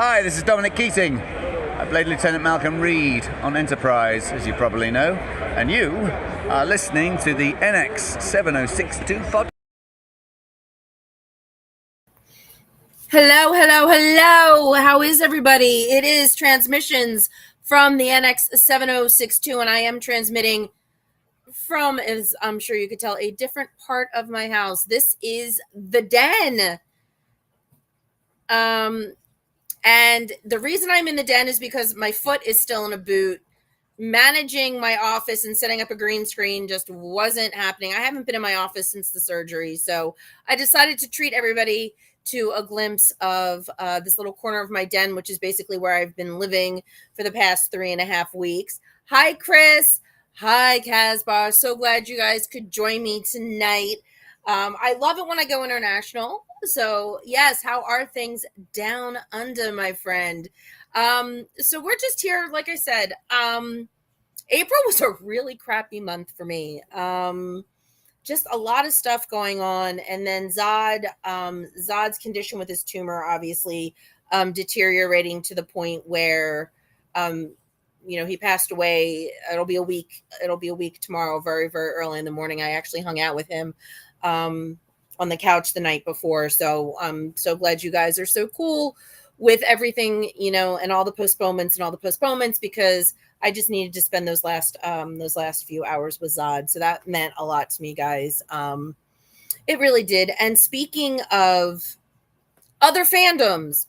Hi, this is Dominic Keating. I played Lieutenant Malcolm Reed on Enterprise, as you probably know, and you are listening to the NX 7062 podcast. Hello, hello, hello. How is everybody? It is transmissions from the NX 7062, and I am transmitting from, as I'm sure you could tell, a different part of my house. This is the den. And the reason I'm in the den is because my foot is still in a boot. Managing my office and setting up a green screen just wasn't happening. I haven't been in my office since the surgery, so I decided to treat everybody to a glimpse of this little corner of my den, which is basically where I've been living for the past 3.5 weeks. Hi, Chris. Hi, Casbah. So glad you guys could join me tonight. I love it when I go international. So, yes, how are things down under, my friend? So we're just here, like I said. April was a really crappy month for me. Just a lot of stuff going on, and then Zod's condition with his tumor obviously deteriorating to the point where he passed away. It'll be a week tomorrow, very, very early in the morning. I actually hung out with him on the couch the night before. So I'm so glad you guys are so cool with everything, and all the postponements, because I just needed to spend those last few hours with Zod. So that meant a lot to me, guys. It really did. And speaking of other fandoms,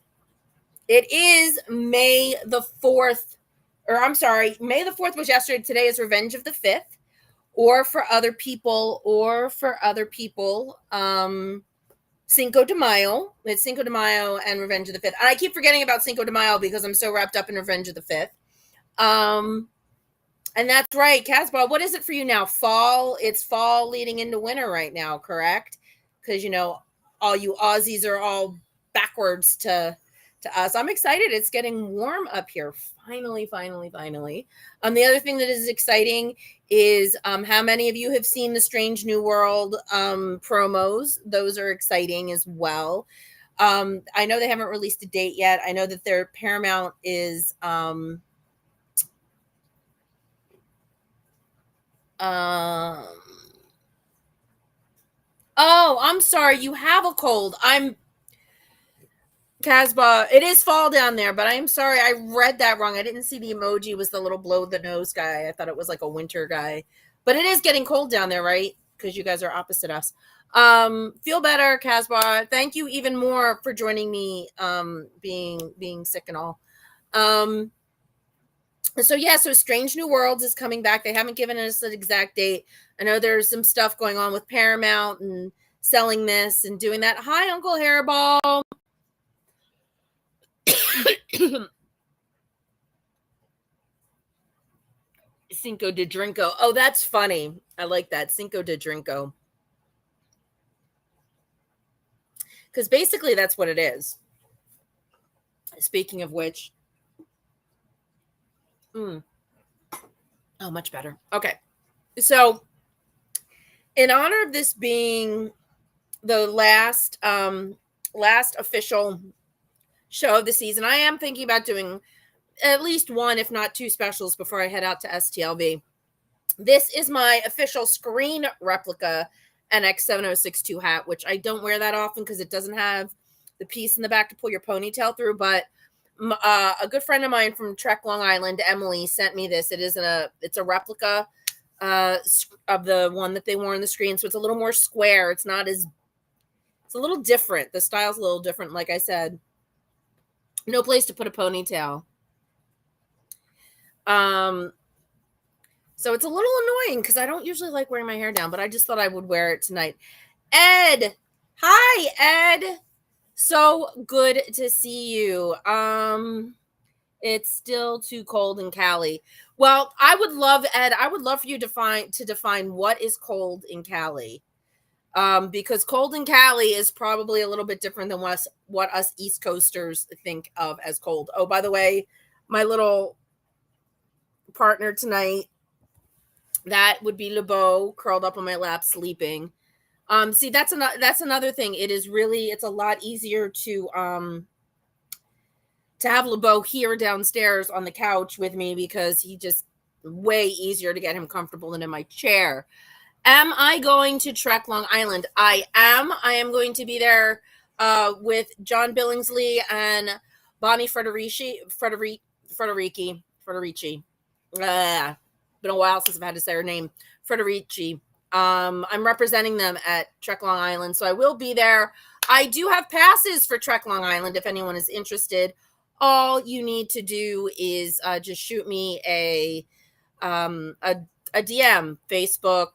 it is May the 4th, May the 4th was yesterday. Today is Revenge of the 5th. Or for other people, Cinco de Mayo. It's Cinco de Mayo and Revenge of the 5th. And I keep forgetting about Cinco de Mayo because I'm so wrapped up in Revenge of the 5th. And that's right, Casbah. What is it for you now? Fall? It's fall leading into winter right now, correct? Because, all you Aussies are all backwards to us. I'm excited. It's getting warm up here. Finally. The other thing that is exciting is how many of you have seen the Strange New World promos. Those are exciting as well. I know they haven't released a date yet. I know that their Paramount is I'm sorry, you have a cold. Casbah, it is fall down there, but I'm sorry, I read that wrong. I didn't see the emoji was the little blow the nose guy. I thought it was like a winter guy. But it is getting cold down there, right? Because you guys are opposite us. Feel better, Casbah. Thank you even more for joining me, being sick and all. So Strange New Worlds is coming back. They haven't given us an exact date. I know there's some stuff going on with Paramount and selling this and doing that. Hi, Uncle Hairball. Cinco de Drinko. Oh, that's funny. I like that. Cinco de Drinko. Because basically that's what it is. Speaking of which. Oh, much better. Okay. So, in honor of this being the last official show of the season, I am thinking about doing at least one, if not two specials before I head out to STLV. This is my official screen replica NX 7062 hat, which I don't wear that often because it doesn't have the piece in the back to pull your ponytail through. But a good friend of mine from Trek, Long Island, Emily, sent me this. It's a replica of the one that they wore on the screen, so it's a little more square. It's a little different. The style's a little different. Like I said, no place to put a ponytail. So it's a little annoying because I don't usually like wearing my hair down, but I just thought I would wear it tonight. Ed, hi, Ed. So good to see you. It's still too cold in Cali. Well, I would love for you to define what is cold in Cali. Because cold in Cali is probably a little bit different than what us East Coasters think of as cold. Oh, by the way, my little partner tonight, that would be LeBeau, curled up on my lap sleeping. See, that's another thing. It's a lot easier to to have LeBeau here downstairs on the couch with me because he just way easier to get him comfortable than in my chair. Am I going to Trek Long Island? I am. I am going to be there with John Billingsley and Bonnie Frederici. Been a while since I've had to say her name. Frederici. I'm representing them at Trek Long Island, so I will be there. I do have passes for Trek Long Island if anyone is interested. All you need to do is just shoot me a DM, Facebook,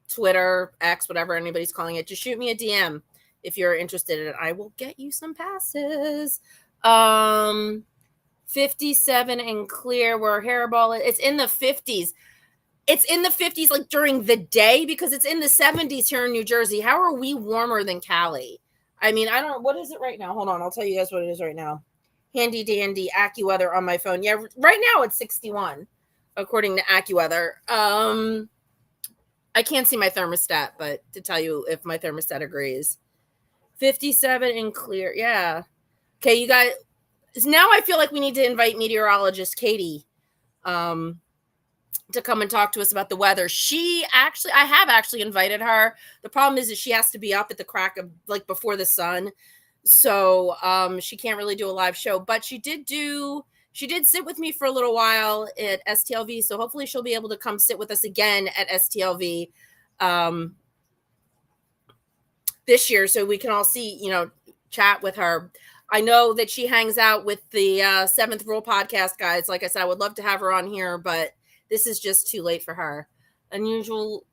Twitter, X, whatever anybody's calling it. Just shoot me a DM if you're interested in it. I will get you some passes. 57 and clear where Hairball is. It's in the 50s. It's in the 50s like during the day because it's in the 70s here in New Jersey. How are we warmer than Cali? I mean, I don't, what is it right now? Hold on, I'll tell you guys what it is right now. Handy dandy AccuWeather on my phone. Yeah, right now it's 61 according to AccuWeather. I can't see my thermostat, but to tell you if my thermostat agrees. 57 and clear. Yeah. Okay, you guys. Now I feel like we need to invite meteorologist Katie to come and talk to us about the weather. I have actually invited her. The problem is that she has to be up at the crack of like before the sun. So she can't really do a live show, but she did sit with me for a little while at STLV. So hopefully she'll be able to come sit with us again at STLV this year. So we can all see, chat with her. I know that she hangs out with the Seventh Rule podcast guys. Like I said, I would love to have her on here, but this is just too late for her. Unusual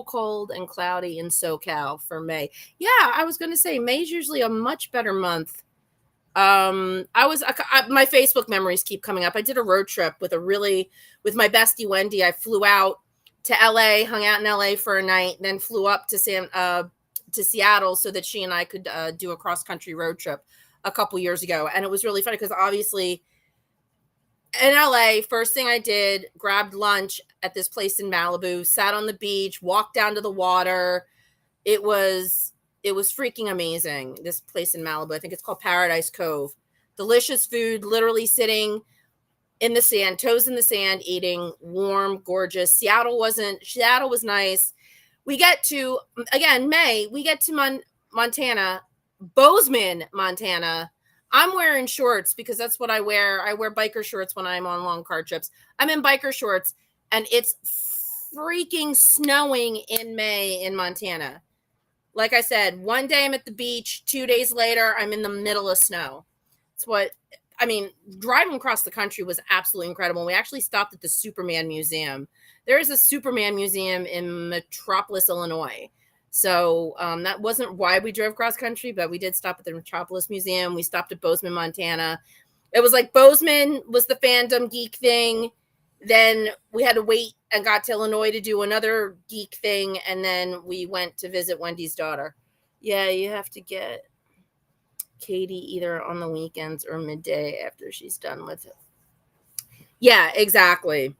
cold and cloudy in SoCal for May. Yeah, I was going to say May's usually a much better month. My Facebook memories keep coming up. I did a road trip with my bestie Wendy. I flew out to LA, hung out in LA for a night, then flew up to Seattle so that she and I could do a cross country road trip a couple years ago. And it was really funny because obviously in LA, first thing I did, grabbed lunch at this place in Malibu, sat on the beach, walked down to the water. It was freaking amazing. This place in Malibu, I think it's called Paradise Cove. Delicious food, literally sitting in the sand, toes in the sand, eating, warm, gorgeous. Seattle was nice. We get to, again, May, we get to Montana, Bozeman, Montana. I'm wearing shorts because that's what I wear. I wear biker shorts when I'm on long car trips. I'm in biker shorts and it's freaking snowing in May in Montana. Like I said, one day I'm at the beach, 2 days later, I'm in the middle of snow. Driving across the country was absolutely incredible. We actually stopped at the Superman Museum. There is a Superman Museum in Metropolis, Illinois. So that wasn't why we drove cross country, but we did stop at the Metropolis Museum. We stopped at Bozeman, Montana. It was like Bozeman was the fandom geek thing. Then we had to wait and got to Illinois to do another geek thing. And then we went to visit Wendy's daughter. Yeah, you have to get Katie either on the weekends or midday after she's done with it. Yeah, exactly.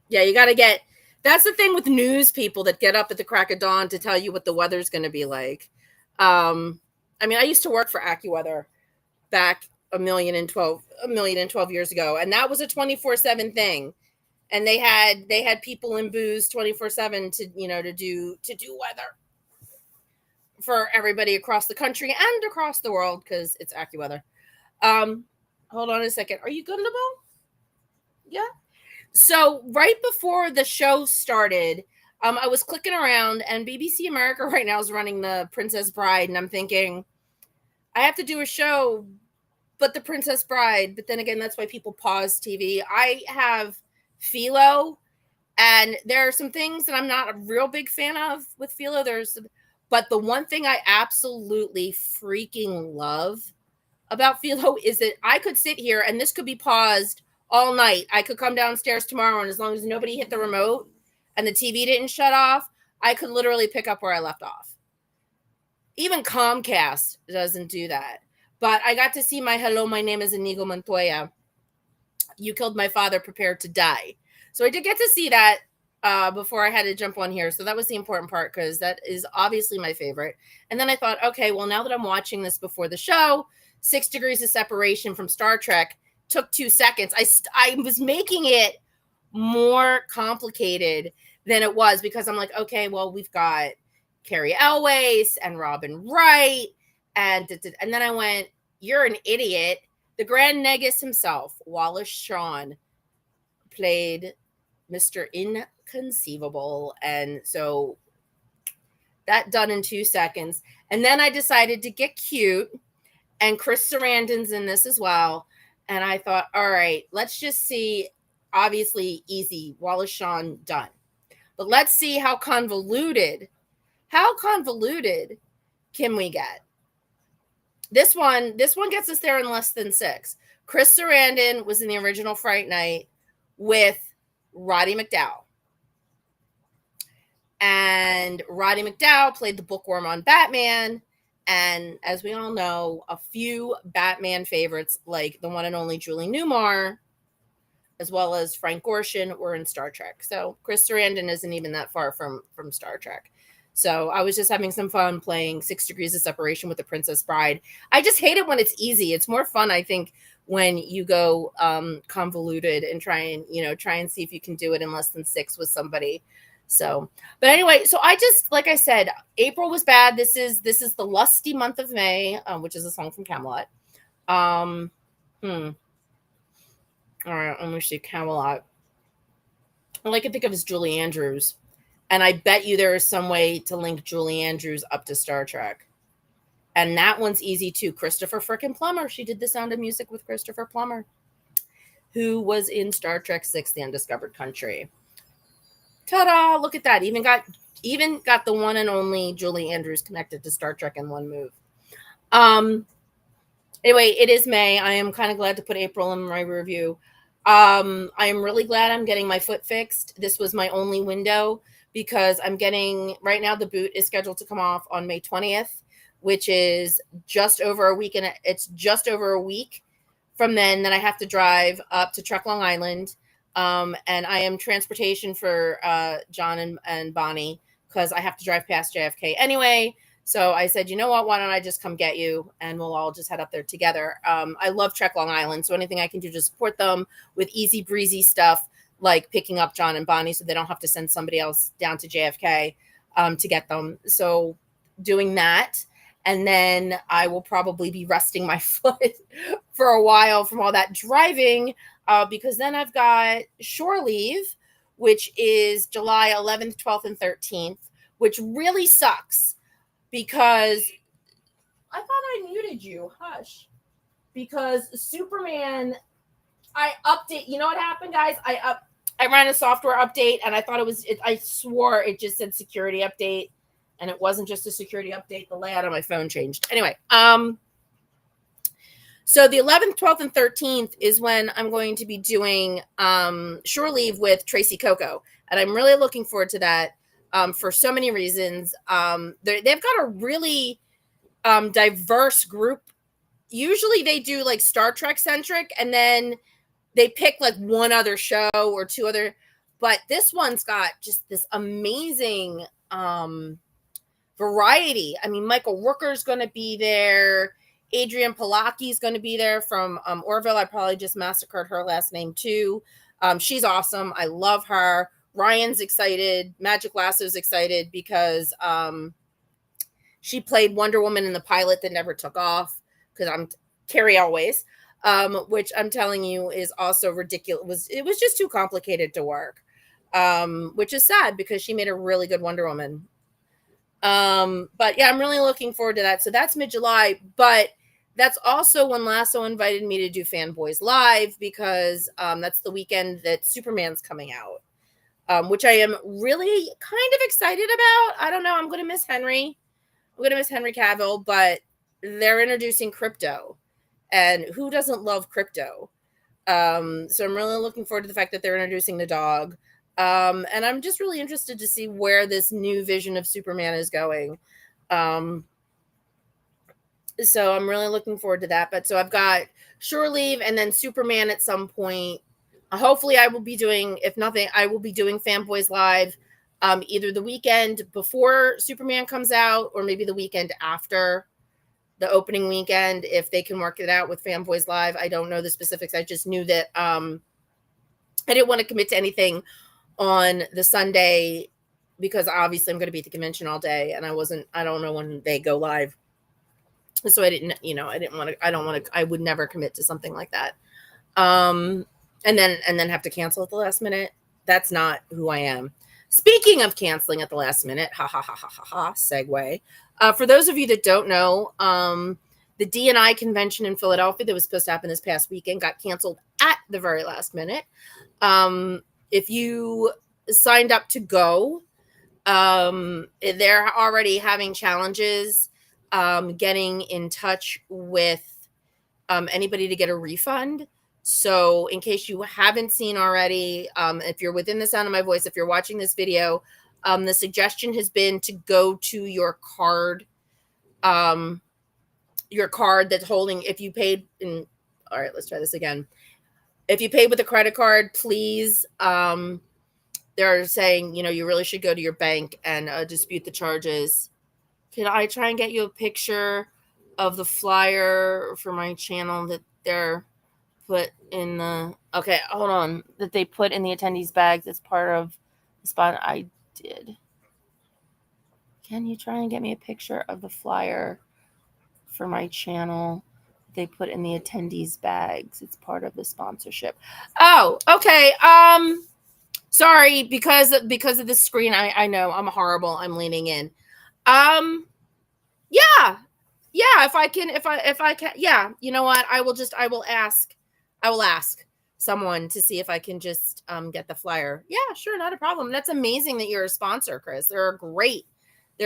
Yeah, you got to get... That's the thing with news people that get up at the crack of dawn to tell you what the weather's going to be like. I used to work for AccuWeather back a million and 12 years ago, and that was a 24/7 thing. And they had people in booths 24/7 to do weather for everybody across the country and across the world because it's AccuWeather. Hold on a second. Are you good, LeBeau? Yeah. So right before the show started, I was clicking around and BBC America right now is running The Princess Bride. And I'm thinking, I have to do a show, but The Princess Bride. But then again, that's why people pause TV. I have Philo, and there are some things that I'm not a real big fan of with Philo. But the one thing I absolutely freaking love about Philo is that I could sit here and this could be paused all night. I could come downstairs tomorrow, and as long as nobody hit the remote and the TV didn't shut off, I could literally pick up where I left off. Even Comcast doesn't do that. But I got to see my name is Inigo Montoya. You killed my father, prepare to die. So I did get to see that before I had to jump on here. So that was the important part because that is obviously my favorite. And then I thought, okay, well, now that I'm watching this before the show, 6 Degrees of Separation from Star Trek, took 2 seconds. I was making it more complicated than it was because I'm like, okay, well, we've got Carrie Elways and Robin Wright. And then I went, you're an idiot. The Grand Negus himself, Wallace Shawn, played Mr. Inconceivable. And so that done in 2 seconds. And then I decided to get cute. And Chris Sarandon's in this as well. And I thought, all right, let's just see. Obviously, easy. Wallace Shawn, done. But let's see how convoluted can we get? This one gets us there in less than 6. Chris Sarandon was in the original Fright Night with Roddy McDowall. And Roddy McDowall played the bookworm on Batman. And as we all know, a few Batman favorites like the one and only Julie Newmar, as well as Frank Gorshin, were in Star Trek. So Chris Sarandon isn't even that far from Star Trek. So I was just having some fun playing 6 Degrees of Separation with the Princess Bride. I just hate it when it's easy. It's more fun, I think, when you go convoluted and try and see if you can do it in less than 6 with somebody. So, but anyway, so I just, like I said, April was bad. This is the lusty month of May, which is a song from Camelot. All right, let me see. Camelot. All I can think of is Julie Andrews. And I bet you there is some way to link Julie Andrews up to Star Trek. And that one's easy too. Christopher frickin' Plummer. She did The Sound of Music with Christopher Plummer, who was in Star Trek 6, The Undiscovered Country. Ta-da! Look at that. Even got the one and only Julie Andrews connected to Star Trek in one move. Anyway, it is May. I am kind of glad to put April in my review. I am really glad I'm getting my foot fixed. This was my only window because I'm getting, right now the boot is scheduled to come off on May 20th, which is just over a week. And it's just over a week from then I have to drive up to Trek, Long Island. And I am transportation for John and Bonnie because I have to drive past JFK anyway. So I said, you know what? Why don't I just come get you and we'll all just head up there together. I love Trek Long Island. So anything I can do to support them with easy breezy stuff like picking up John and Bonnie so they don't have to send somebody else down to JFK to get them. So doing that. And then I will probably be resting my foot for a while from all that driving because then I've got shore leave, which is July 11th, 12th, and 13th, which really sucks because I thought I muted you. Hush. Because Superman, I update. You know what happened, guys? I ran a software update and I thought I swore it just said security update. And it wasn't just a security update. The layout on my phone changed. Anyway, so the 11th, 12th, and 13th is when I'm going to be doing shore leave with Tracy Coco. And I'm really looking forward to that for so many reasons. They've got a really diverse group. Usually they do like Star Trek centric and then they pick like one other show or two other. But this one's got just this amazing variety. I mean, Michael Rooker's going to be there. Adrian Palacki's going to be there from Orville. I probably just massacred her last name too. She's awesome. I love her. Ryan's excited. Magic Lasso's excited because she played Wonder Woman in the pilot that never took off because I'm Carrie Elways, which I'm telling you is also ridiculous. It was just too complicated to work, which is sad because she made a really good Wonder Woman. But yeah, I'm really looking forward to that. So that's mid-July, but that's also when Lasso invited me to do Fanboys Live because that's the weekend that Superman's coming out, which I am really kind of excited about. I don't know. I'm going to miss Henry. I'm going to miss Henry Cavill, but they're introducing Crypto, and who doesn't love Crypto? So I'm really looking forward to the fact that they're introducing the dog. And I'm just really interested to see where this new vision of Superman is going. So I'm really looking forward to that. But so I've got shore leave and then Superman at some point. Hopefully I will be doing, if nothing, I will be doing Fanboys Live either the weekend before Superman comes out or maybe the weekend after. the opening weekend, if they can work it out with Fanboys Live. I don't know the specifics. I just knew that I didn't want to commit to anything on the Sunday because obviously I'm going to be at the convention all day, and I don't know when they go live. So I didn't want to, I would never commit to something like that. And then have to cancel at the last minute. That's not who I am. Speaking of canceling at the last minute, segue. For those of you that don't know, the D&I convention in Philadelphia that was supposed to happen this past weekend got canceled at the very last minute. If you signed up to go, they're already having challenges getting in touch with anybody to get a refund. So in case you haven't seen already, if you're within the sound of my voice, if you're watching this video, the suggestion has been to go to your card that's holding, if you paid in, all right, let's try this again. If you paid with a credit card, please, they're saying, you really should go to your bank and dispute the charges. Can I try and get you a picture of the flyer for my channel that they're put in okay, hold on, that they put in the attendees bags as part of the spot? I did. Can you try and get me a picture of the flyer for my channel they put in the attendees bags? It's part of the sponsorship. Oh, okay. Sorry, because of the screen, I know I'm horrible. I'm leaning in. Yeah. If I can, yeah. You know what? I will ask someone to see if I can just get the flyer. Yeah, sure, not a problem. That's amazing that you're a sponsor, Chris. They're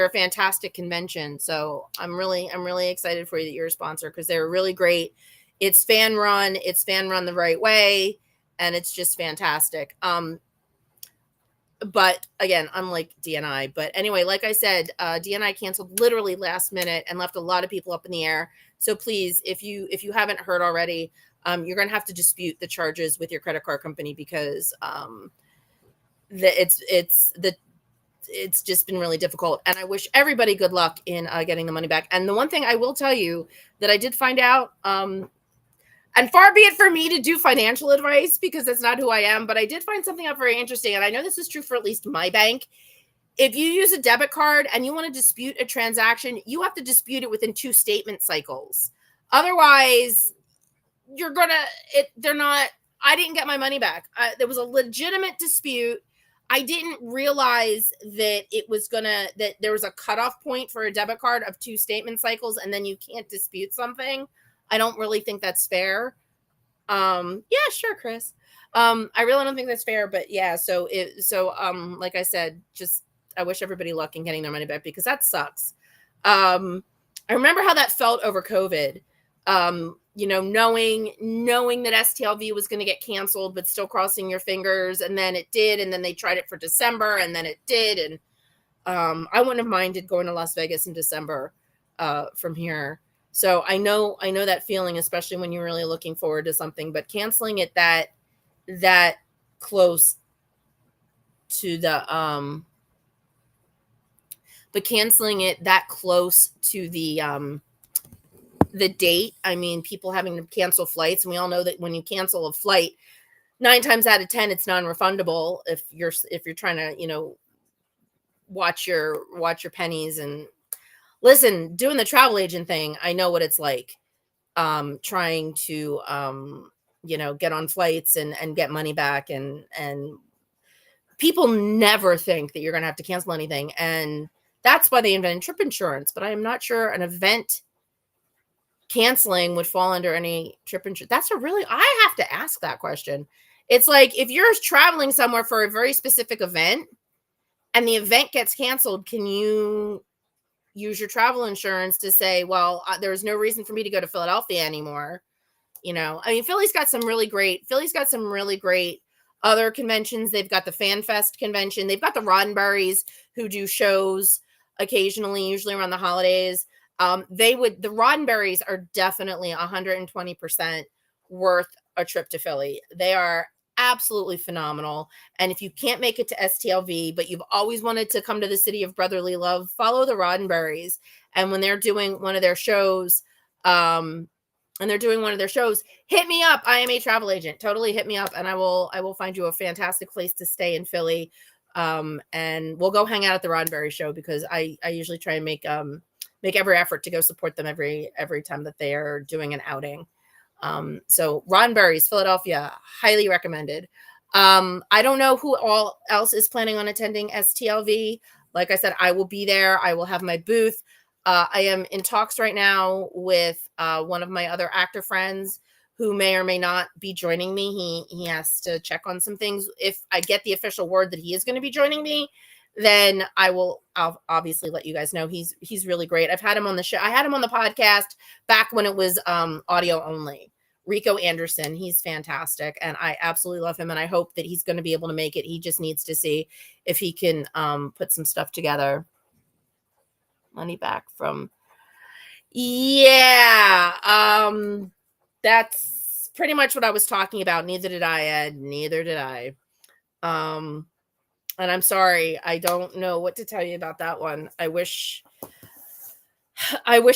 a fantastic convention. So I'm really excited for you that you're a sponsor, because they're really great. It's fan run the right way, and it's just fantastic. But again, unlike D&I. But anyway, like I said, D&I canceled literally last minute and left a lot of people up in the air. So please, if you haven't heard already, you're going to have to dispute the charges with your credit card company, because it's just been really difficult. And I wish everybody good luck in getting the money back. And the one thing I will tell you that I did find out, and far be it for me to do financial advice, because that's not who I am, but I did find something out very interesting. And I know this is true for at least my bank. If you use a debit card and you want to dispute a transaction, you have to dispute it within 2 statement cycles. Otherwise, I didn't get my money back. There was a legitimate dispute. I didn't realize that that there was a cutoff point for a debit card of 2 statement cycles, and then you can't dispute something. I don't really think that's fair. Yeah, sure, Chris. I really don't think that's fair, but yeah. So like I said, just I wish everybody luck in getting their money back, because that sucks. I remember how that felt over COVID. Knowing that STLV was going to get canceled, but still crossing your fingers, and then it did, and then they tried it for December, and then it did, and I wouldn't have minded going to Las Vegas in December from here. So I know that feeling, especially when you're really looking forward to something, but canceling it that close to the date. I mean, people having to cancel flights, and we all know that when you cancel a flight, 9 times out of 10, it's non-refundable if you're trying to, watch your pennies. And listen, doing the travel agent thing, I know what it's like, trying to, get on flights and get money back. And people never think that you're going to have to cancel anything. And that's why they invented trip insurance. But I am not sure an event canceling would fall under any trip insurance. I have to ask that question. It's like, if you're traveling somewhere for a very specific event and the event gets canceled, can you use your travel insurance to say, well, there's no reason for me to go to Philadelphia anymore? I mean, Philly's got some really great other conventions. They've got the Fan Fest convention. They've got the Roddenberrys, who do shows occasionally, usually around the holidays. The Roddenberrys are definitely 120% worth a trip to Philly. They are absolutely phenomenal. And if you can't make it to STLV, but you've always wanted to come to the city of brotherly love, follow the Roddenberrys. And when they're doing one of their shows, hit me up. I am a travel agent. Totally hit me up, and I will find you a fantastic place to stay in Philly. And we'll go hang out at the Roddenberry show, because I usually try and make every effort to go support them every time that they are doing an outing. So Roddenberry's, Philadelphia, highly recommended. I don't know who else is planning on attending STLV. Like I said, I will be there. I will have my booth. I am in talks right now with one of my other actor friends who may or may not be joining me. He has to check on some things. If I get the official word that he is going to be joining me, then I'll obviously let you guys know. He's really great. I've had him on the show. I had him on the podcast back when it was audio only. Rico Anderson, he's fantastic, and I absolutely love him, and I hope that he's going to be able to make it. He just needs to see if he can put some stuff together. Money back from, that's pretty much what I was talking about. Neither did I, Ed. Neither did I. And I'm sorry, I don't know what to tell you about that one. I wish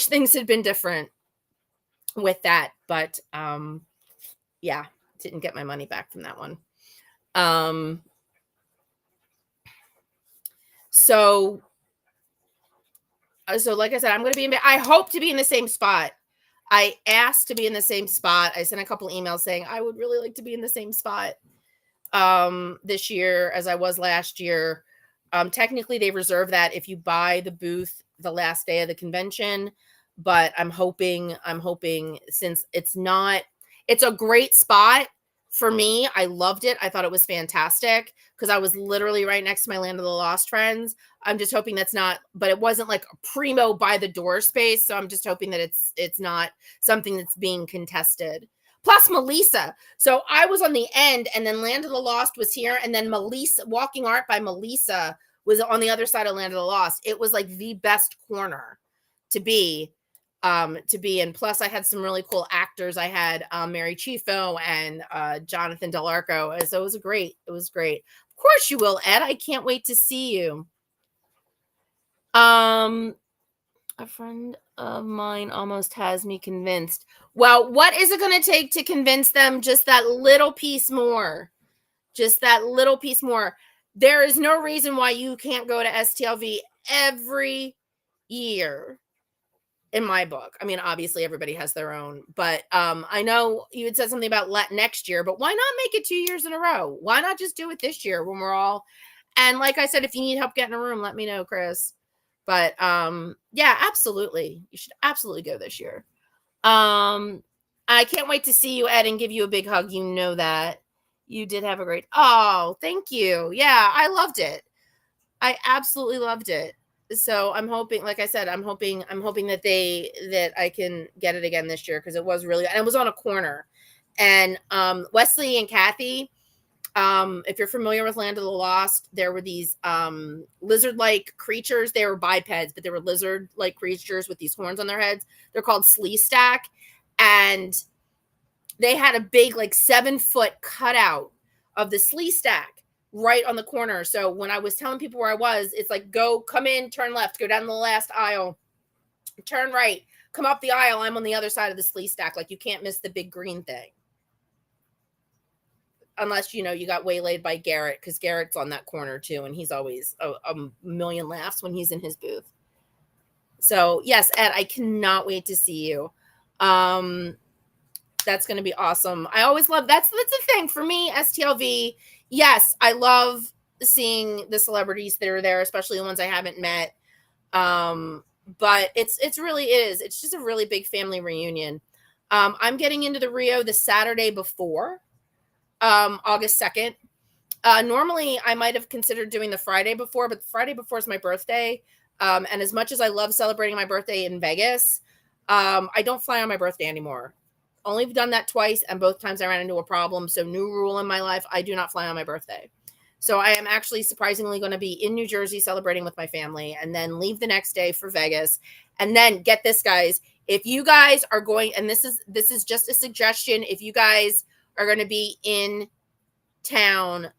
things had been different with that, but didn't get my money back from that one. So like I said, I'm going to be I hope to be in the same spot. I asked to be in the same spot. I sent a couple emails saying I would really like to be in the same spot this year as I was last year. Technically, they reserve that if you buy the booth the last day of the convention, but I'm hoping since it's a great spot for me. I loved it. I thought it was fantastic because I was literally right next to my Land of the Lost friends. I'm just hoping that's not, but it wasn't like a primo by the door space. So I'm just hoping that it's not something that's being contested. Plus Melissa. So I was on the end, and then Land of the Lost was here. And then Melissa, Walking Art by Melissa, was on the other side of Land of the Lost. It was like the best corner to be in. Plus I had some really cool actors. I had Mary Chifo and Jonathan Del Arco. So it was great. Of course you will, Ed. I can't wait to see you. A friend of mine almost has me convinced. Well, what is it going to take to convince them? Just that little piece more. There is no reason why you can't go to STLV every year, in my book. I mean, obviously everybody has their own, but I know you had said something about next year, but why not make it 2 years in a row? Why not just do it this year when we're all, and like I said, if you need help getting a room, let me know, Chris. But absolutely. You should absolutely go this year. I can't wait to see you, Ed, and give you a big hug. You know that. You did have a great, oh, thank you. Yeah, I loved it. I absolutely loved it. So I'm hoping, like I said, I'm hoping that I can get it again this year, because it was really, and it was on a corner. And Wesley and Kathy, if you're familiar with Land of the Lost, there were these lizard-like creatures. They were bipeds, but they were lizard-like creatures with these horns on their heads. They're called Sleestack, and they had a big, like 7-foot cutout of the Sleestack right on the corner. So when I was telling people where I was, it's like, come in, turn left, go down the last aisle, turn right, come up the aisle. I'm on the other side of the Sleestack. Like, you can't miss the big green thing. Unless, you got waylaid by Garrett, because Garrett's on that corner too. And he's always a million laughs when he's in his booth. So yes, Ed, I cannot wait to see you. That's going to be awesome. I always love, that's the thing for me, STLV. Yes, I love seeing the celebrities that are there, especially the ones I haven't met. But it's just a really big family reunion. I'm getting into the Rio the Saturday before, August 2nd. Normally I might have considered doing the Friday before, but the Friday before is my birthday. And as much as I love celebrating my birthday in Vegas, I don't fly on my birthday anymore. Only done that twice, and both times I ran into a problem. So new rule in my life, I do not fly on my birthday. So I am actually surprisingly going to be in New Jersey celebrating with my family, and then leave the next day for Vegas. And then get this, guys, if you guys are going, and this is just a suggestion, if you guys are going to be in town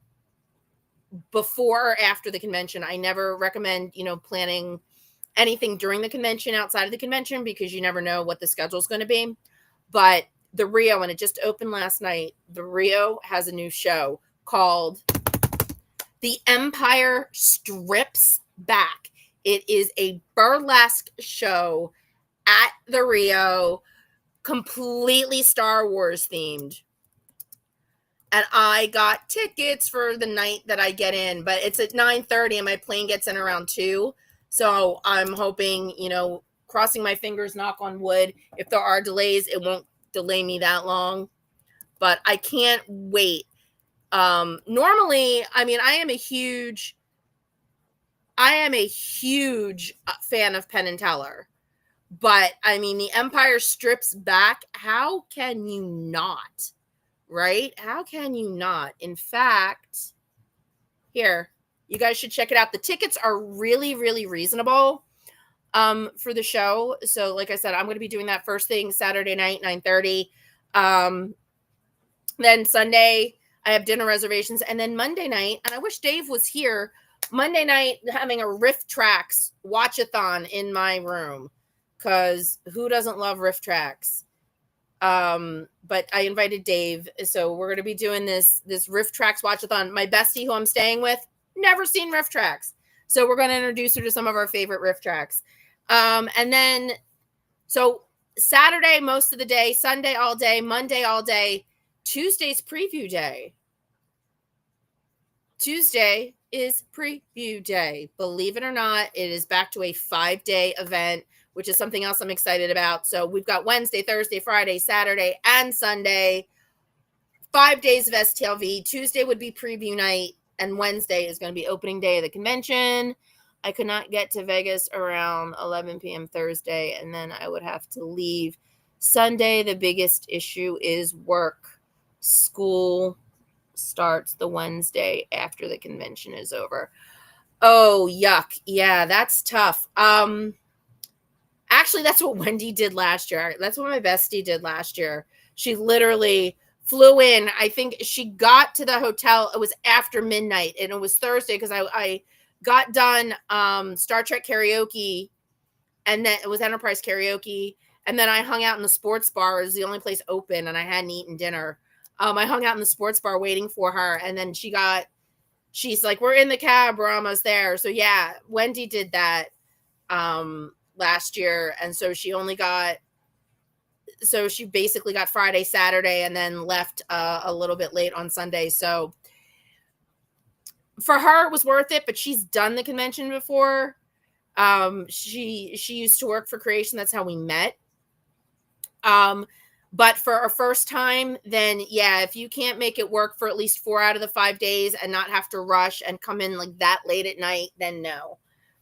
before or after the convention. I never recommend, planning anything during the convention outside of the convention because you never know what the schedule is going to be. But the Rio, and it just opened last night, the Rio has a new show called The Empire Strips Back. It is a burlesque show at the Rio, completely Star Wars themed. And I got tickets for the night that I get in, but it's at 9:30 and my plane gets in around 2. So I'm hoping, crossing my fingers, knock on wood, if there are delays, it won't delay me that long. But I can't wait. Normally, I mean, I am a huge fan of Penn and Teller. But I mean, The Empire Strips Back. How can you not? Right? How can you not? In fact, here, you guys should check it out. The tickets are really, really reasonable for the show. So, like I said, I'm going to be doing that first thing Saturday night, 9:30. Then Sunday, I have dinner reservations. And then Monday night, and I wish Dave was here, Monday night, having a Riff Tracks watch-a-thon in my room. Because who doesn't love Riff Tracks? But I invited Dave, so we're going to be doing this Riff Tracks watch-a-thon. My bestie, who I'm staying with, never seen Riff Tracks, so we're going to introduce her to some of our favorite Riff Tracks. And then, so Saturday most of the day, Sunday all day, Monday all day, Tuesday's preview day. Tuesday is preview day. Believe it or not, it is back to a 5-day event, which is something else I'm excited about. So we've got Wednesday, Thursday, Friday, Saturday, and Sunday. 5 days of STLV. Tuesday would be preview night, and Wednesday is going to be opening day of the convention. I could not get to Vegas around 11 p.m. Thursday, and then I would have to leave. Sunday, the biggest issue is work. School starts the Wednesday after the convention is over. Oh, yuck. Yeah, that's tough. Actually, that's what Wendy did last year. That's what my bestie did last year. She literally flew in. I think she got to the hotel. It was after midnight, and it was Thursday because I got done Star Trek karaoke, and then it was Enterprise karaoke, and then I hung out in the sports bar. It was the only place open, and I hadn't eaten dinner. I hung out in the sports bar waiting for her, and then she's like, we're in the cab. We're almost there. So, yeah, Wendy did that last year, and so she basically got Friday, Saturday, and then left a little bit late on Sunday. So for her, it was worth it, but she's done the convention before. She used to work for Creation. That's how we met. But for our first time, then yeah, if you can't make it work for at least 4 out of the 5 days and not have to rush and come in like that late at night, then no.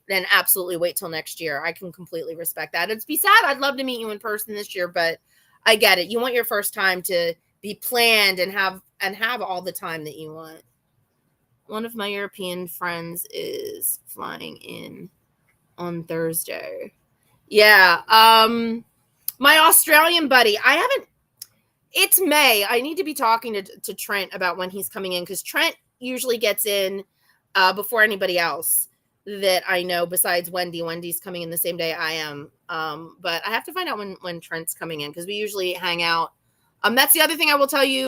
Then absolutely wait till next year. I can completely respect that. It'd be sad. I'd love to meet you in person this year, but I get it. You want your first time to be planned and have all the time that you want. One of my European friends is flying in on Thursday. Yeah. My Australian buddy, it's May. I need to be talking to Trent about when he's coming in, because Trent usually gets in before anybody else that I know besides Wendy. Wendy's coming in the same day I am. But I have to find out when Trent's coming in, because we usually hang out. That's the other thing I will tell you.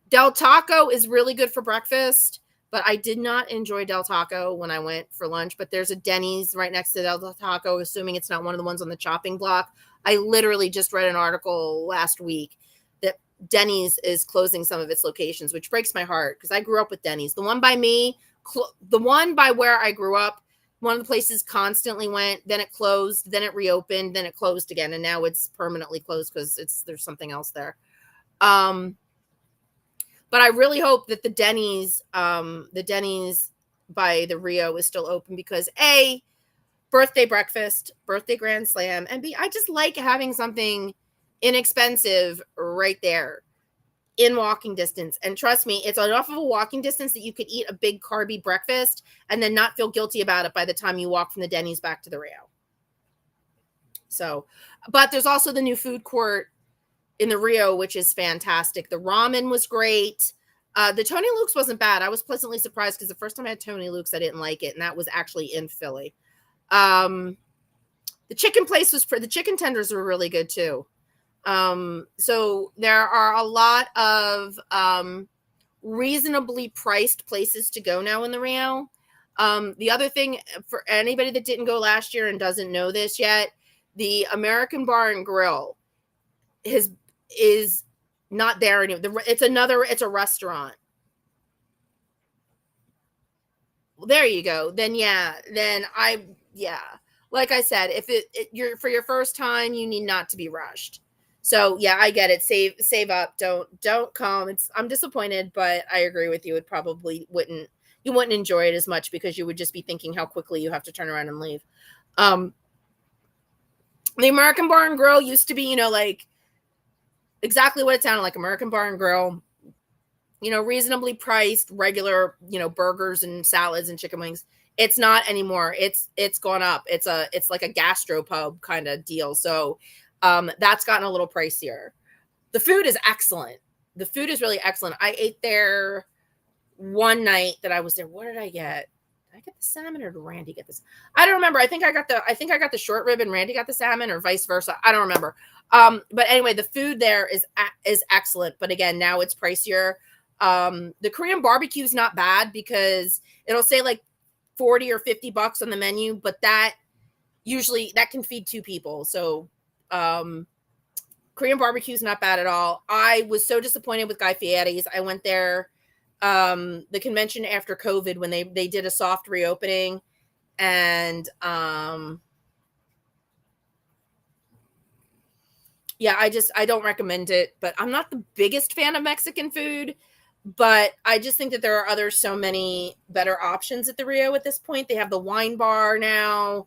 Del Taco is really good for breakfast, but I did not enjoy Del Taco when I went for lunch. But there's a Denny's right next to Del Taco, assuming it's not one of the ones on the chopping block. I literally just read an article last week that Denny's is closing some of its locations, which breaks my heart because I grew up with Denny's. The one by me, the one by where I grew up, one of the places constantly went, then it closed, then it reopened, then it closed again, and now it's permanently closed because there's something else there. But I really hope that the Denny's by the Rio is still open, because A, birthday breakfast, birthday grand slam, and B, I just like having something inexpensive right there in walking distance. And trust me, it's enough of a walking distance that you could eat a big carby breakfast and then not feel guilty about it by the time you walk from the Denny's back to the Rio. So, but there's also the new food court in the Rio, which is fantastic. The ramen was great. The Tony Luke's wasn't bad. I was pleasantly surprised because the first time I had Tony Luke's, I didn't like it, and that was actually in Philly. The chicken place the chicken tenders were really good too. So there are a lot of reasonably priced places to go now in the Rio. The other thing, for anybody that didn't go last year and doesn't know this yet, the American Bar and Grill is not there anymore. It's a restaurant. Well, there you go. Like I said, if you're for your first time, you need not to be rushed. So yeah, I get it. Save up. Don't come. I'm disappointed, but I agree with you. It probably you wouldn't enjoy it as much because you would just be thinking how quickly you have to turn around and leave. The American Bar and Grill used to be, like exactly what it sounded like, American Bar and Grill, reasonably priced, regular, burgers and salads and chicken wings. It's not anymore. It's gone up. It's like a gastropub kind of deal. So that's gotten a little pricier. The food is excellent. The food is really excellent. I ate there one night that I was there. What did I get? Did I get the salmon or did Randy get this? I don't remember. I think I got the short rib and Randy got the salmon, or vice versa. I don't remember. But anyway, the food there is excellent. But again, now it's pricier. The Korean barbecue is not bad because it'll say like $40 or $50 on the menu, but that can feed two people. So Korean barbecue is not bad at all. I was so disappointed with Guy Fieri's. I went there the convention after COVID when they did a soft reopening, and I don't recommend it. But I'm not the biggest fan of Mexican food, but I just think that there are so many better options at the Rio at this point. They have the wine bar now.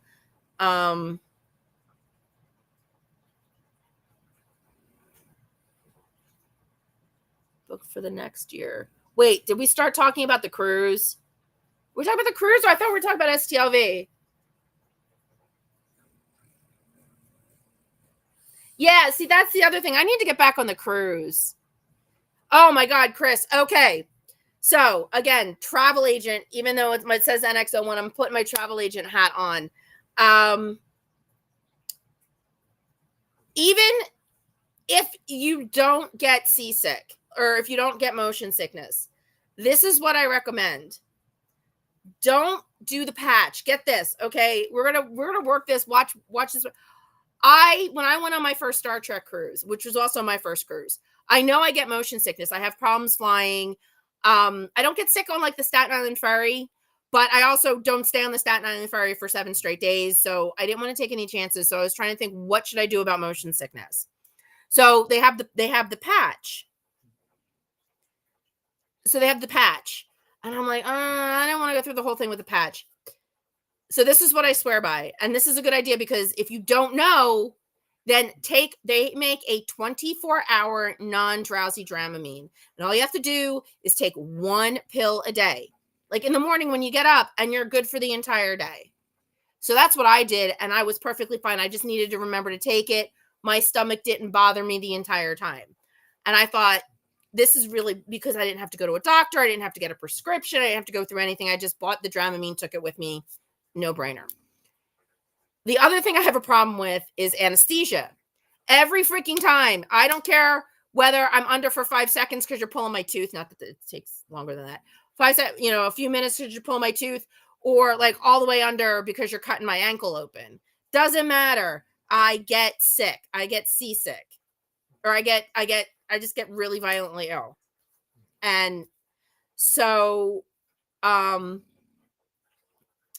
Book for the next year. Wait, did we start talking about the cruise? We're talking about the cruise, or I thought we were talking about STLV. Yeah, see, that's the other thing. I need to get back on the cruise. Oh my God, Chris. Okay. So again, travel agent, even though it says NX01, I'm putting my travel agent hat on. Even if you don't get seasick or if you don't get motion sickness, this is what I recommend. Don't do the patch. Get this, okay? We're gonna work this. Watch this. When I went on my first Star Trek cruise, which was also my first cruise, I know I get motion sickness. I have problems flying. I don't get sick on like the Staten Island ferry, but I also don't stay on the Staten Island ferry for 7 straight days. So I didn't want to take any chances. So I was trying to think, what should I do about motion sickness? So they have the patch. So they have the patch. And I'm like, I don't want to go through the whole thing with the patch. So this is what I swear by. And this is a good idea because if you don't know, then they make a 24-hour non-drowsy Dramamine. And all you have to do is take 1 pill a day. Like in the morning when you get up, and you're good for the entire day. So that's what I did. And I was perfectly fine. I just needed to remember to take it. My stomach didn't bother me the entire time. And I thought, this is really because I didn't have to go to a doctor. I didn't have to get a prescription. I didn't have to go through anything. I just bought the Dramamine, took it with me. No brainer. The other thing I have a problem with is anesthesia. Every freaking time. I don't care whether I'm under for 5 seconds because you're pulling my tooth. Not that it takes longer than that. A few minutes because you're pulling my tooth, or like all the way under because you're cutting my ankle open. Doesn't matter. I get sick. I get seasick. Or I just get really violently ill. And so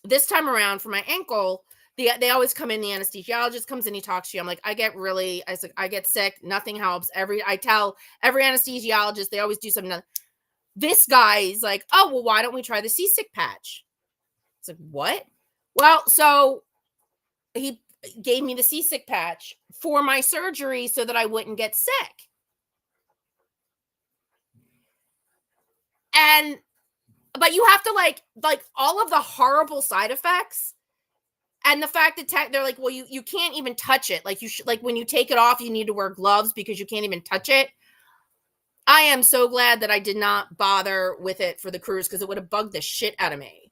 this time around for my ankle, they always come in, the anesthesiologist comes in, he talks to you. I'm like, I get sick, nothing helps. I tell every anesthesiologist, they always do something. This guy is like, oh, well, why don't we try the seasick patch? It's like, what? Well, so he gave me the seasick patch for my surgery so that I wouldn't get sick. But you have to like all of the horrible side effects, and the fact that they're like, well, you can't even touch it. Like you should, like when you take it off, you need to wear gloves because you can't even touch it. I am so glad that I did not bother with it for the cruise because it would have bugged the shit out of me.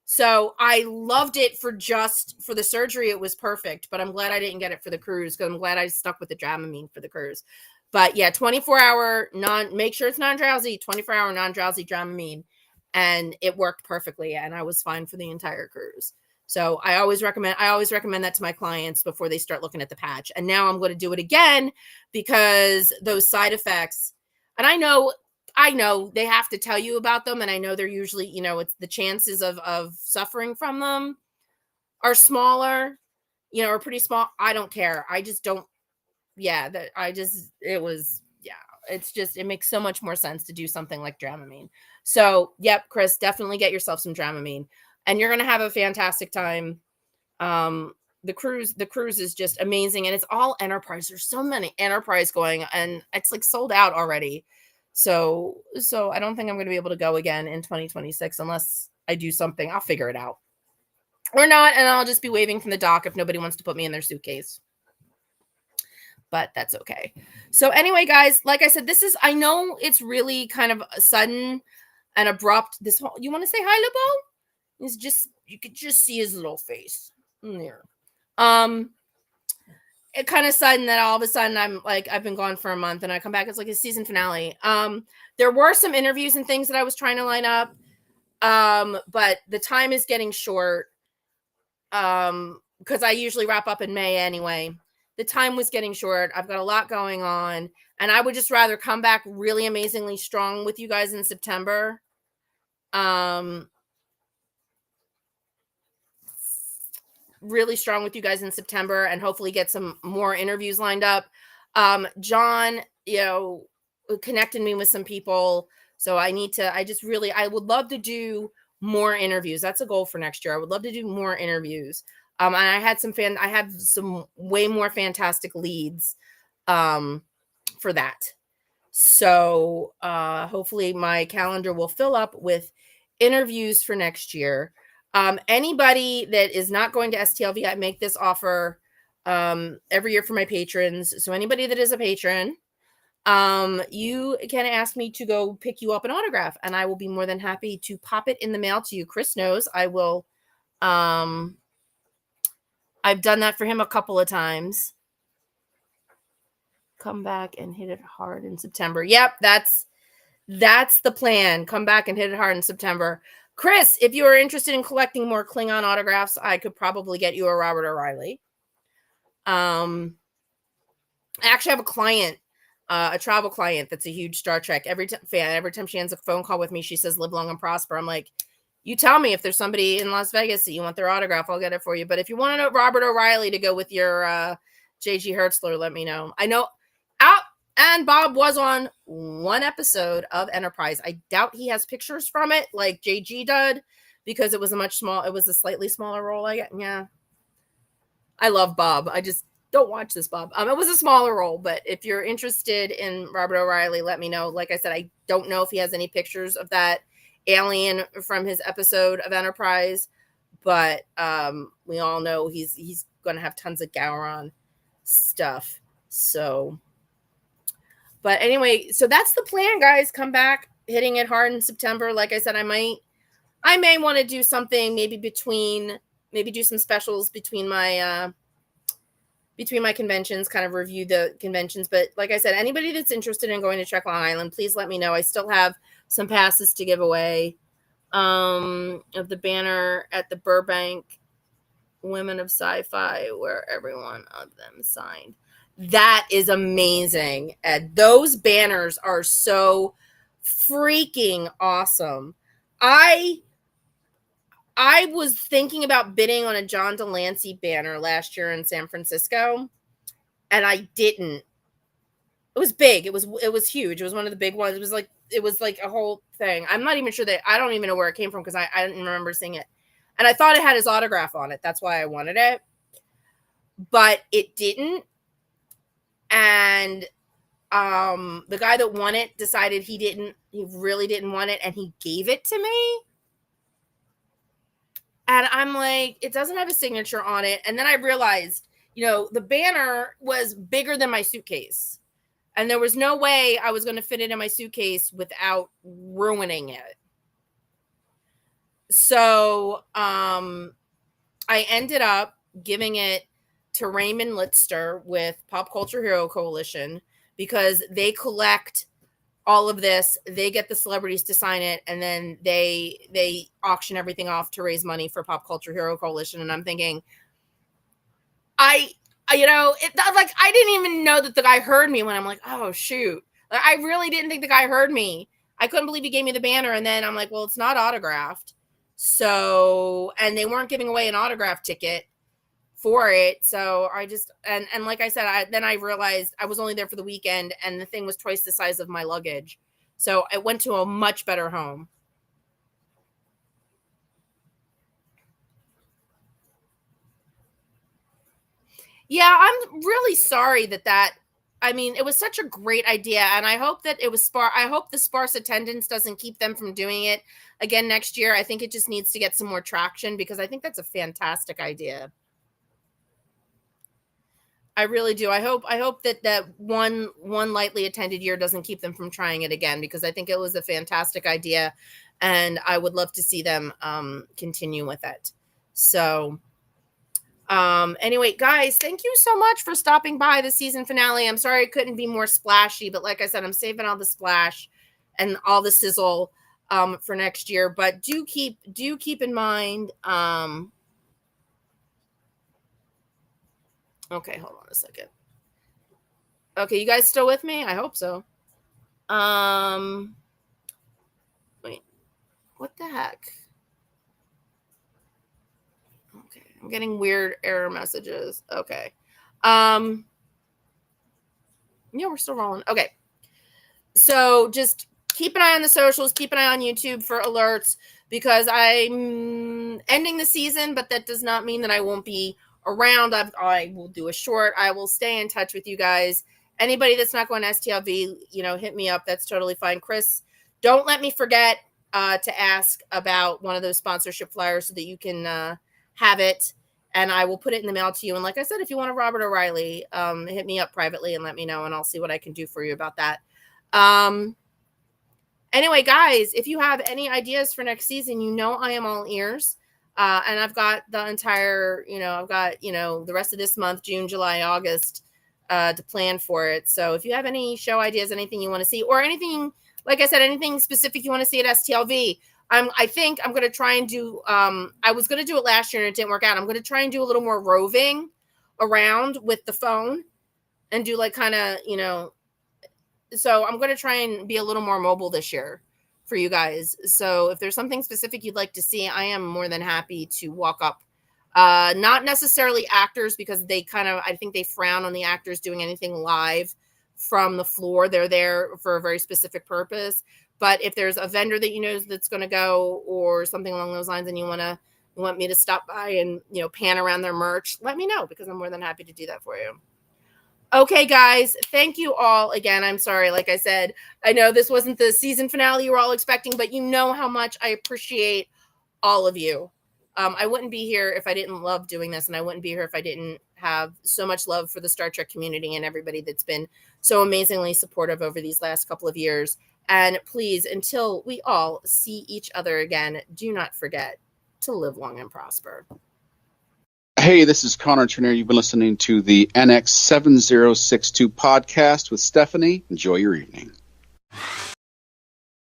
So I loved it for the surgery. It was perfect, but I'm glad I didn't get it for the cruise because I'm glad I stuck with the Dramamine for the cruise. But yeah, 24-hour make sure it's non-drowsy, 24-hour non-drowsy Dramamine. And it worked perfectly. And I was fine for the entire cruise. So I always recommend that to my clients before they start looking at the patch. And now I'm going to do it again because those side effects, and I know they have to tell you about them. And I know they're usually, it's the chances of suffering from them are smaller, or pretty small. I don't care. I just don't. Yeah. It makes so much more sense to do something like Dramamine. So, yep, Chris, definitely get yourself some Dramamine and you're going to have a fantastic time. The cruise is just amazing and it's all Enterprise. There's so many Enterprise going and it's like sold out already. So I don't think I'm going to be able to go again in 2026 unless I do something. I'll figure it out or not. And I'll just be waving from the dock if nobody wants to put me in their suitcase. But that's okay. So anyway, guys, like I said, I know it's really kind of sudden and abrupt. You want to say hi, Libo? You could just see his little face there. It kind of sudden that all of a sudden I've been gone for a month and I come back. It's like a season finale. There were some interviews and things that I was trying to line up. But the time is getting short. Because I usually wrap up in May anyway. The time was getting short. I've got a lot going on and I would just rather come back really amazingly strong with you guys in September. Really strong with you guys in September and hopefully get some more interviews lined up. John, connected me with some people. So I would love to do more interviews. That's a goal for next year. I would love to do more interviews. And I have some way more fantastic leads, for that. So, hopefully my calendar will fill up with interviews for next year. Anybody that is not going to STLV, I make this offer, every year for my patrons. So anybody that is a patron, you can ask me to go pick you up an autograph and I will be more than happy to pop it in the mail to you. Chris knows I will, I've done that for him a couple of times. Come back and hit it hard in September. Yep, that's the plan. Come back and hit it hard in September. Chris, if you are interested in collecting more Klingon autographs, I could probably get you a Robert O'Reilly. I actually have a client, a travel client that's a huge Star Trek every time she ends a phone call with me, she says, "Live long and prosper." I'm like, you tell me if there's somebody in Las Vegas that you want their autograph, I'll get it for you. But if you want a Robert O'Reilly to go with your JG Hertzler, let me know. I know and Bob was on one episode of Enterprise. I doubt he has pictures from it like JG did because it was a slightly smaller role. Yeah. I love Bob. I just don't watch this, Bob. It was a smaller role, but if you're interested in Robert O'Reilly, let me know. Like I said, I don't know if he has any pictures of that alien from his episode of Enterprise, but we all know he's going to have tons of Gowron stuff. So, but anyway, so that's the plan, guys. Come back, hitting it hard in September. Like I said, I may want to do something maybe do some specials between my conventions, kind of review the conventions. But like I said, anybody that's interested in going to Trek Long Island, please let me know. I still have some passes to give away of the banner at the Burbank Women of Sci-Fi, where every one of them signed. That is amazing. Ed. Those banners are so freaking awesome. I was thinking about bidding on a John Delancey banner last year in San Francisco, and I didn't. It was big. It was huge. It was one of the big ones. It was like a whole thing. I'm not even sure I don't even know where it came from because I didn't remember seeing it. And I thought it had his autograph on it. That's why I wanted it. But it didn't. And the guy that won it decided he really didn't want it, and he gave it to me. And I'm like, it doesn't have a signature on it. And then I realized, the banner was bigger than my suitcase. And there was no way I was going to fit it in my suitcase without ruining it. So I ended up giving it to Raymond Litster with Pop Culture Hero Coalition, because they collect all of this. They get the celebrities to sign it, and then they auction everything off to raise money for Pop Culture Hero Coalition. And I'm thinking, I didn't even know that the guy heard me when I'm like, oh, shoot. Like, I really didn't think the guy heard me. I couldn't believe he gave me the banner. And then I'm like, well, it's not autographed. So, and they weren't giving away an autograph ticket for it. So I just, and like I said, then I realized I was only there for the weekend, and the thing was twice the size of my luggage. So I went to a much better home. Yeah, I'm really sorry that I mean, it was such a great idea, and I hope that it was I hope the sparse attendance doesn't keep them from doing it again next year. I think it just needs to get some more traction, because I think that's a fantastic idea. I really do. I hope that one lightly attended year doesn't keep them from trying it again, because I think it was a fantastic idea, and I would love to see them continue with it. So anyway, guys, thank you so much for stopping by the season finale. I'm sorry it couldn't be more splashy, but like I said, I'm saving all the splash and all the sizzle for next year. But do keep in mind. Okay, hold on a second. Okay, you guys still with me? I hope so. Wait, what the heck? Okay, I'm getting weird error messages. Okay. Yeah, we're still rolling. Okay. So just keep an eye on the socials, keep an eye on YouTube for alerts, because I'm ending the season, but that does not mean that I won't be around. I will do a short. I will stay in touch with you guys. Anybody that's not going to STLV, hit me up. That's totally fine. Chris, don't let me forget to ask about one of those sponsorship flyers so that you can have it, and I will put it in the mail to you. And like I said, if you want a Robert O'Reilly, hit me up privately and let me know, and I'll see what I can do for you about that. Anyway, guys, if you have any ideas for next season, I am all ears. And I've got the entire, the rest of this month, June, July, August, to plan for it. So if you have any show ideas, anything you want to see, or anything, like I said, anything specific you want to see at STLV, I think I'm going to try and do, I was going to do it last year and it didn't work out. I'm going to try and do a little more roving around with the phone and do like kind of, so I'm going to try and be a little more mobile this year for you guys. So if there's something specific you'd like to see, I am more than happy to walk up. Not necessarily actors, because I think they frown on the actors doing anything live from the floor. They're there for a very specific purpose. But if there's a vendor that that's going to go, or something along those lines, and you want me to stop by and pan around their merch, let me know, because I'm more than happy to do that for you. Okay, guys, thank you all again. I'm sorry, like I said, I know this wasn't the season finale you were all expecting, but you know how much I appreciate all of you. I wouldn't be here if I didn't love doing this, and I wouldn't be here if I didn't have so much love for the Star Trek community and everybody that's been so amazingly supportive over these last couple of years. And please, until we all see each other again, do not forget to live long and prosper. Hey, this is Connor Turner. You've been listening to the NX7062 podcast with Stephanie. Enjoy your evening.